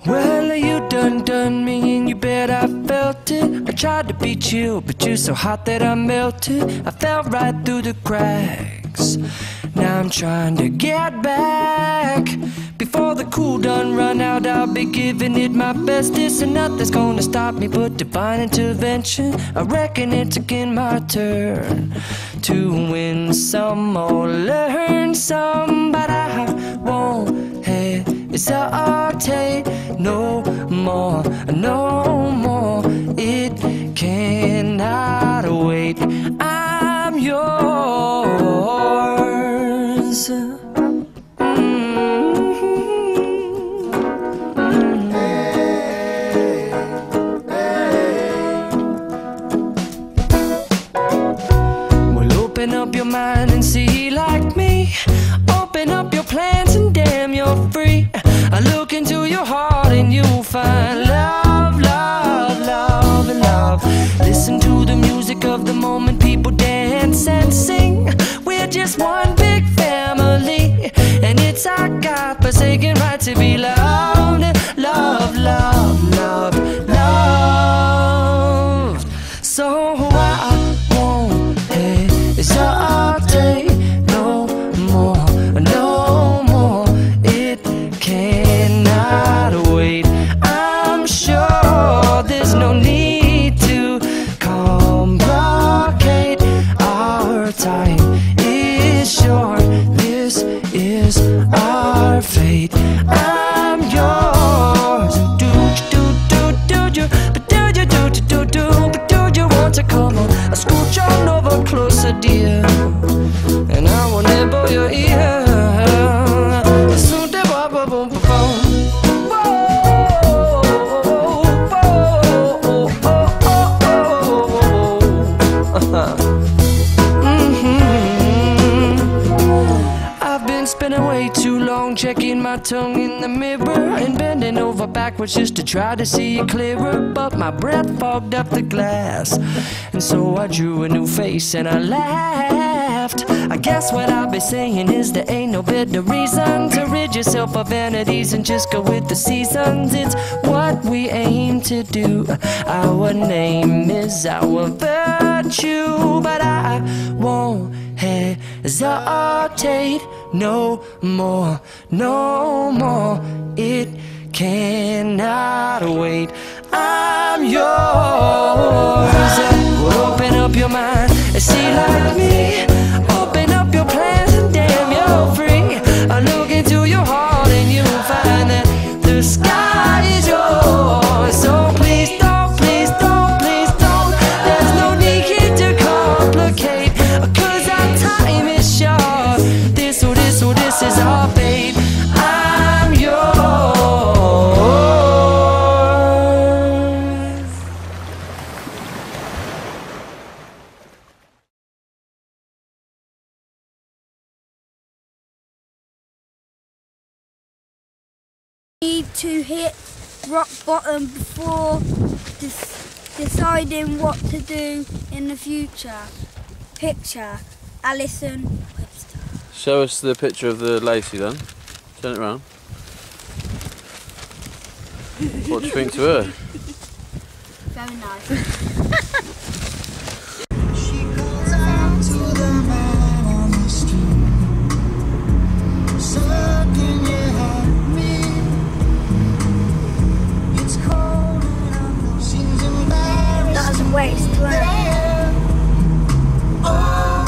Well, you done me and you bet I felt it. I tried to be chill, but you're so hot that I melted. I fell right through the cracks. Now I'm trying to get back. Before the cool done run out, I'll be giving it my bestest, and nothing's gonna stop me but divine intervention. I reckon it's again my turn to win some or learn some, but I won't hesitate no more, no more. It cannot wait. I'm yours. Open up your mind and see like me. Open up your plans and damn, you're free. I look into your heart and you'll find love, love, love, and love. Listen to the music of the moment, people dance and sing. We're just one big family, and it's our God-forsaken right to be loved. Love, love, love, loved. So I won't hesitate no more, no more. It cannot wait. I'm sure there's no need to complicate. Our time is short. This is our fate. I'm yours. Do you, but do you, but do you want to come on? I scooch on over closer, dear, and I will nibble your ear. So I've been spending way too long checking my tongue in the mirror and bending over backwards just to try to see it clearer, but my breath fogged up the glass, and so I drew a new face and I laughed. I guess what I'll be saying is there ain't no better reason to rid yourself of vanities and just go with the seasons. It's what we aim to do. Our name is our virtue, but I won't hesitate no more, no more. It cannot wait. I'm yours. Open up your mind and see like me. Open up your plans and damn, you're free. I look into your heart and you'll find that the sky is yours. So please don't, please don't, please don't. There's no need here to complicate, 'cause our time is short. This is our fate. I'm yours. Need to hit rock bottom before deciding what to do in the future. Picture, Alison Webster. Show us the picture of the Lacey then. Turn it around. What do you think to her? Very nice. She calls out to the man on the street. Sir, can you help me? It's cold and I know she's embarrassed. That was a waste, wasn't it? Oh,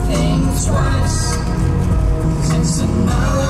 think twice, since another